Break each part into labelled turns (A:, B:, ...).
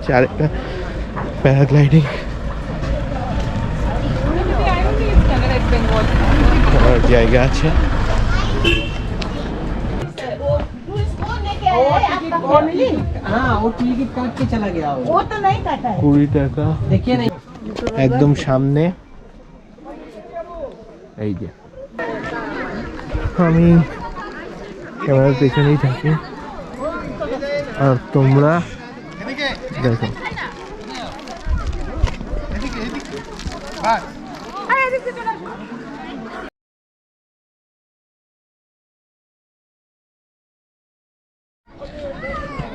A: হচ্ছে আরেকটা প্যারাগ্লাইডিং জায়গা আছে। একদম সামনে এই যে আমি ক্যামেরার পেছনেই থাকি আর তোমরা দেখো।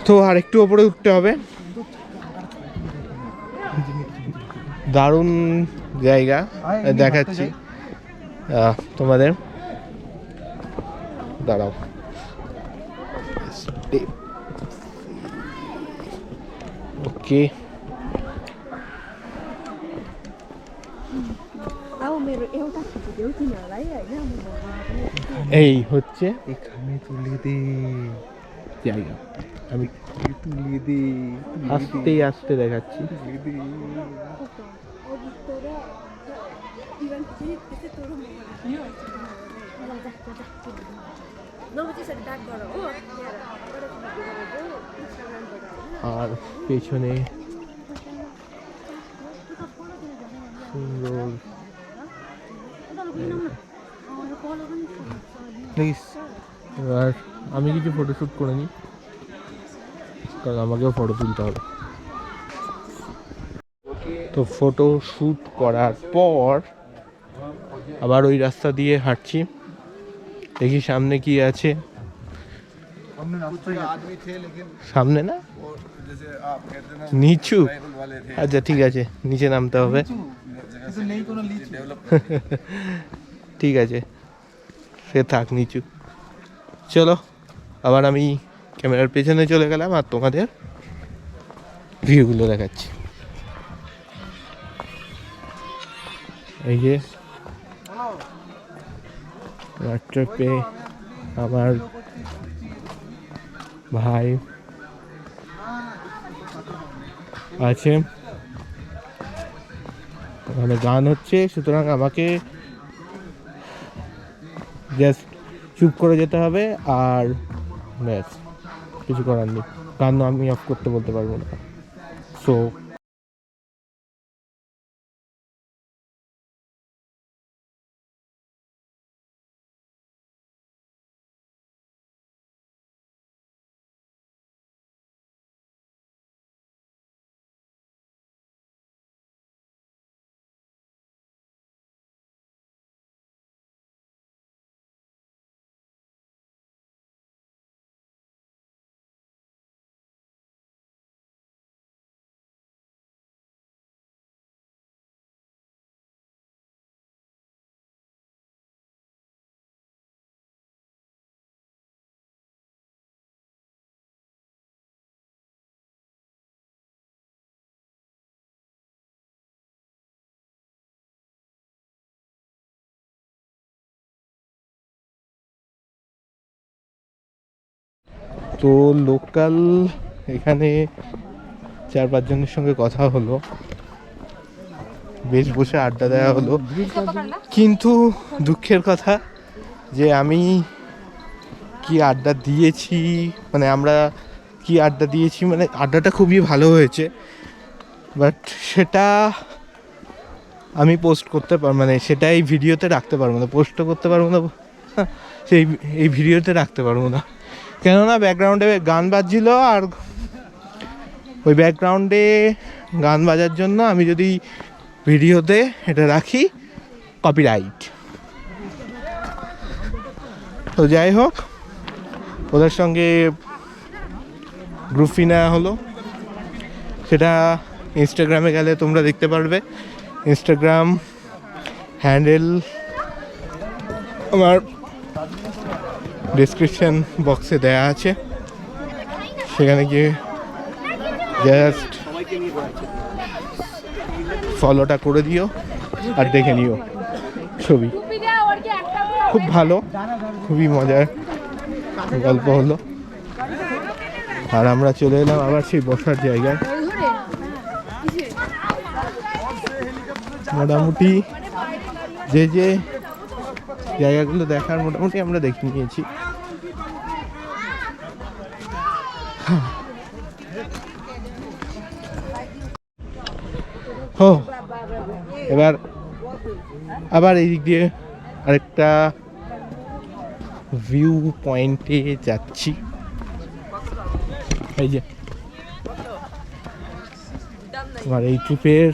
A: তো আর একটু ওপরে উঠতে হবে। দারুণ জায়গা দেখাচ্ছি তোমাদের, দাঁড়াও। ওকে এই হচ্ছে এখানে তুলে দে জায়গা। আমি তুলে দে আস্তে আস্তে দেখাচ্ছি। আর পেছনে সুন্দর এবার আমি কিছু ফটোশ্যুট করে নিই, কারণ আমাকেও ফটো তুলতে হবে। তো ফটো শ্যুট করার পর আবার ওই রাস্তা দিয়ে হাঁটছি, দেখি সামনে কি আছে। সামনে না নিচু, আচ্ছা ঠিক আছে, নিচে নামতে হবে। ঠিক আছে, সে থাক নিচু। চলো আবার আমি ক্যামেরার পেছনে চলে গেলাম আর তোমাদের ভিউগুলো দেখাচ্ছি। এই যে হোয়াটসঅ্যাপে আমার ভাই আছে, ওখানে গান হচ্ছে, সুতরাং আমাকে জাস্ট চুপ করে যেতে হবে আর ব্যাস, কিছু করার নেই। গান আমি অফ করতে বলতে পারবো না। সো তো লোকাল এখানে 4-5 জনের সঙ্গে কথা হলো, বেশ বসে আড্ডা দেওয়া হলো, কিন্তু দুঃখের কথা যে আমি কি আড্ডা দিয়েছি, মানে আমরা কি আড্ডা দিয়েছি, মানে আড্ডাটা খুবই ভালো হয়েছে, বাট সেটা আমি পোস্ট করতে মানে সেটা এই ভিডিওতে রাখতে পারবো না, পোস্টও করতে পারবো না, সেই এই ভিডিওতে রাখতে পারবো না, কেননা ব্যাকগ্রাউন্ডে গান বাজছিল, আর ওই ব্যাকগ্রাউন্ডে গান বাজার জন্য আমি যদি ভিডিওতে এটা রাখি কপিরাইট। তো যাই হোক, ওদের সঙ্গে গ্রুপ নেওয়া হলো, সেটা ইনস্টাগ্রামে গেলে তোমরা দেখতে পারবে। ইনস্টাগ্রাম হ্যান্ডেল আমার ডেসক্রিপশন বক্সে দেয়া আছে, সেখানে গিয়ে জাস্ট ফলোটা করে দিও আর দেখে নিও ছবি। খুব ভালো, খুবই মজার গল্প হলো। আর আমরা চলে এলাম আবার সেই বসার জায়গায়। মোটামুটি যে যে জায়গাগুলো দেখার মোটামুটি আমরা দেখে নিয়েছি। ও এবার আবার এই দিক দিয়ে আরেকটা ভিউ পয়েন্টে যাচ্ছি। এই যে আমার এই ট্রিপের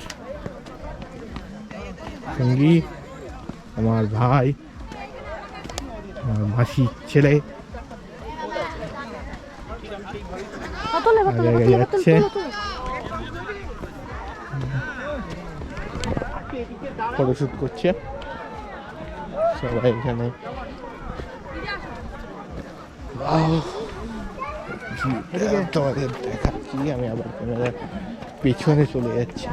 A: সঙ্গী আমার ভাই, আমার মাসির ছেলে যাচ্ছে। ফটোশুট করছে সবাই এখানে। তোমাদের দেখাচ্ছি, আমি আবার ক্যামেরা পেছনে চলে যাচ্ছি।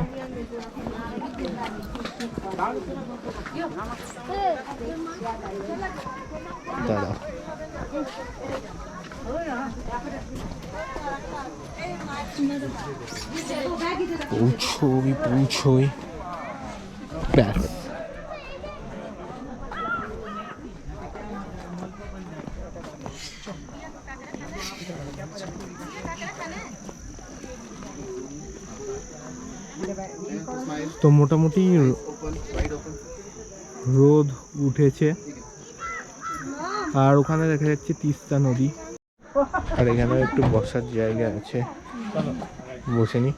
A: দাদা পৌঁছই ব্যাস। তো মোটামুটি রোদ উঠেছে আর ওখানে দেখা যাচ্ছে তিস্তা নদী। আর এখানে একটু বসার জায়গা আছে, বসে নি।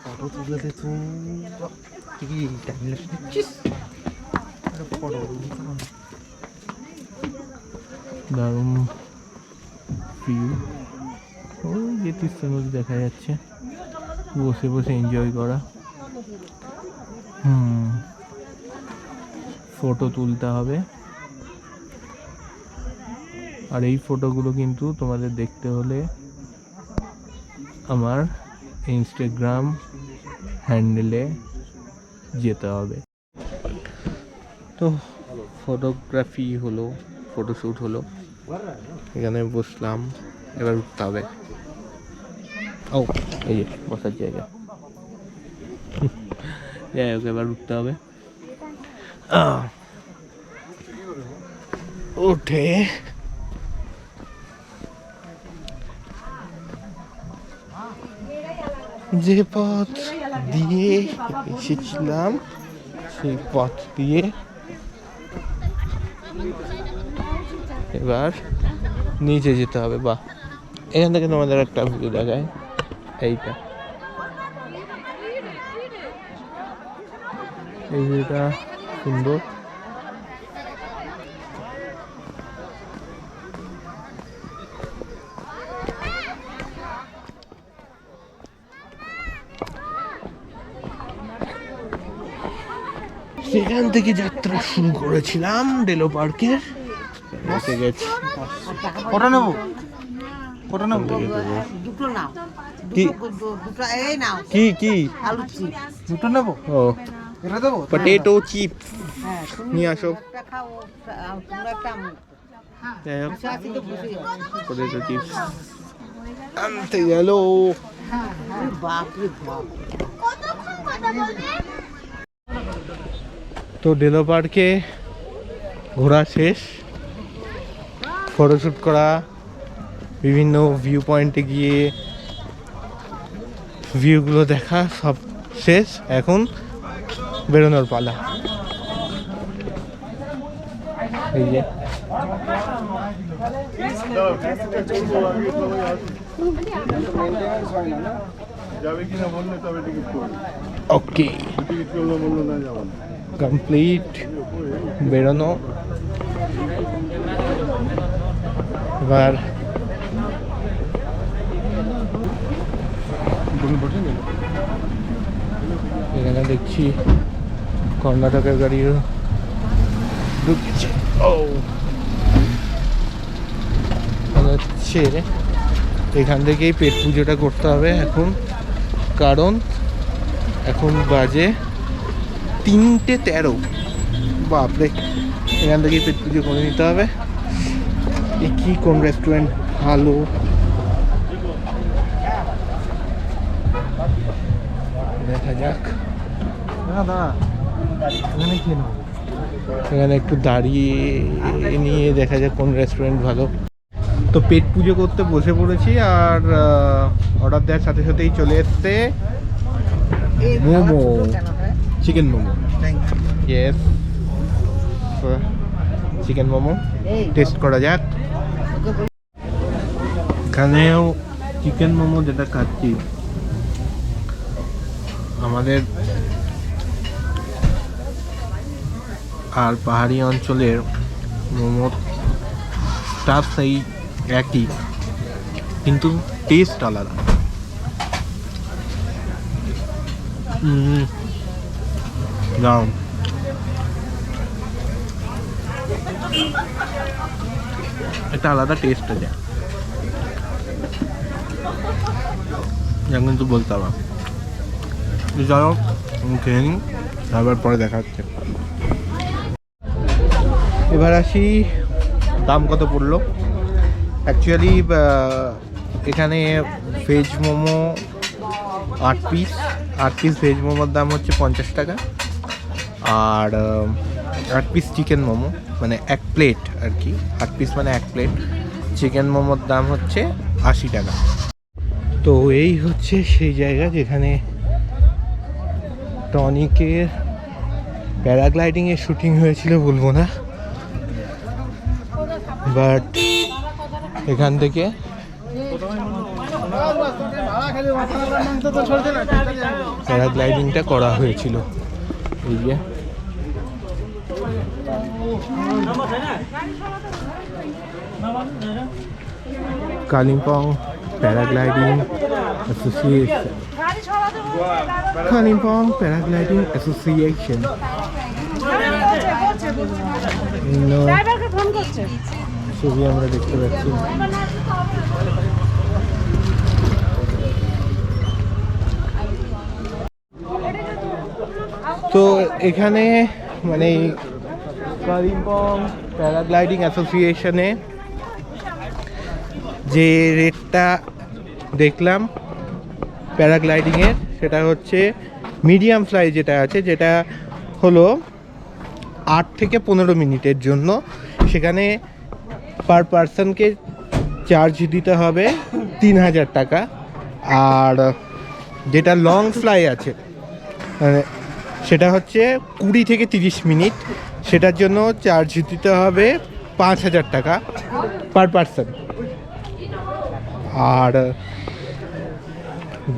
A: ফটো তুলে দে দারুণ ভিউ। ওই যে তিস্তা নদী দেখা যাচ্ছে, বসে বসে এনজয় করা। ফটো তুলতে হবে। আর এই ফটোগুলো কিন্তু তোমাদের দেখতে হলে আমার ইনস্টাগ্রাম হ্যান্ডেলে যেতে হবে। তো ফটোগ্রাফি হলো, ফটোশ্যুট হলো, এখানে বসলাম, এবার উঠতে হবে। ও এই যে বসার জায়গা, যাই হোক এবার উঠতে হবে। উঠে যে পথ দিয়ে এসেছিলাম সেই পথ দিয়ে এবার নিচে যেতে হবে। বাহ, এখান থেকে তোমাদের একটা ভিউ দেখায়, এইটা, এই ভিউটা সুন্দর। সেখান থেকে যাত্রা শুরু করেছিলাম ডেলো পার্কের। এসে গেছি।
B: কটা নেবো? কটা নেবো?
C: দুটো নাও।
A: কি
C: দুটো এই নাও।
A: কি কি
C: আলু চিপস।
B: দুটো নেবো?
A: ও
B: এটা দেবো?
A: পটেটো চিপস
C: হ্যাঁ, তুমি
A: নিয়ে আসো।
C: একটা খাও, তোমরা একটা
A: যাই হোক,
C: বসে আছি তো বসে যাও।
A: পটেটো চিপস আনতে গেল।
C: বাপ রে বাপ।
A: তো ডেলো পার্কে ঘোরা শেষ, ফটোশ্যুট করা, বিভিন্ন ভিউ পয়েন্টে গিয়ে ভিউগুলো দেখা সব শেষ। এখন বেরোনোর পালা। এই যে ওকে, কমপ্লিট বেরোনো। এবার এখানে দেখছি কর্ণাটকের গাড়িও ঢুকছে। ও হচ্ছে এখান থেকেই পেট পুজোটা করতে হবে এখন, কারণ এখন বাজে 3:13। বাপরে, এখান থেকেই পেট পুজো করে নিতে হবে। কি কোন রেস্টুরেন্ট ভালো, দেখা যাক।
B: দাদা এখানে খেয়ে নেবো।
A: এখানে একটু দাঁড়িয়ে নিয়ে দেখা যাক কোন রেস্টুরেন্ট ভালো। তো পেট পুজো করতে বসে পড়েছি, আর অর্ডার দেওয়ার সাথে সাথেই চলে এসছে momo, chicken momo. Yes, chicken momo test করা যাক। এখানেও চিকেন মোমো যেটা খাচ্ছি, আমাদের আর পাহাড়ি অঞ্চলের মোমোটা সেই একই, কিন্তু টেস্ট আলাদা। দাম একটা আলাদা টেস্ট আছে, যা কিন্তু বলতে পারবো। চলো খেয়ে নিই, তারপর পরে দেখা হচ্ছে। এবার আসি দাম কত পড়লো। অ্যাকচুয়ালি এখানে ভেজ মোমো 8 পিস ভেজ মোমোর দাম হচ্ছে 50 টাকা, আর 8 পিস চিকেন মোমো মানে 1 প্লেট আর কি, 8 পিস মানে 1 প্লেট চিকেন মোমোর দাম হচ্ছে 80 টাকা। তো এই হচ্ছে সেই জায়গা যেখানে টনিকের প্যারাগ্লাইডিংয়ের শুটিং হয়েছিল, বলবো না, বাট এখান থেকে প্যারাগ্লাইডিংটা করা হয়েছিল। এই যে Kalimpong paragliding association, Kalimpong paragliding association. ছবি আমরা দেখতে পাচ্ছি। তো এখানে মানে কালিম্পং প্যারাগ্লাইডিং অ্যাসোসিয়েশনে যে রেটটা দেখলাম প্যারাগ্লাইডিংয়ের, সেটা হচ্ছে মিডিয়াম ফ্লাই যেটা আছে, যেটা হলো 8 থেকে 15 মিনিটের জন্য, সেখানে পার পারসনকে চার্জ দিতে হবে 3000 টাকা। আর যেটা লং ফ্লাই আছে মানে সেটা হচ্ছে 20 থেকে 30 মিনিট, সেটার জন্য চার্জ দিতে হবে 5000 টাকা পার পারসন। আর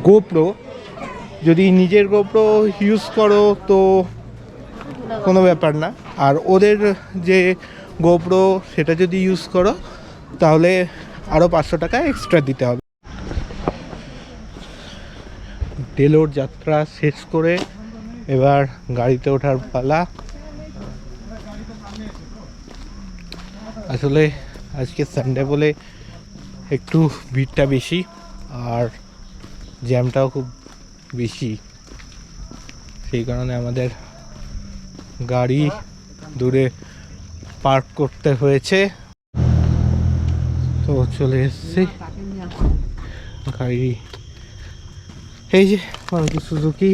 A: গোপ্রো যদি নিজের গোপ্রো ইউজ করো তো কোনো ব্যাপার না, আর ওদের যে গোপ্রো সেটা যদি ইউজ করো তাহলে আরও 500 টাকা এক্সট্রা দিতে হবে। ডেলোর যাত্রা শেষ করে এবার গাড়িতে ওঠার পালা। আসলে আজকে সানডে বলে একটু ভিড়টা বেশি, আর জ্যামটাও খুব বেশি, সেই কারণে আমাদের গাড়ি দূরে পার্ক করতে হয়েছে। তো চলে এসেছি গাড়ি, এই যে মারুতি সুজুকি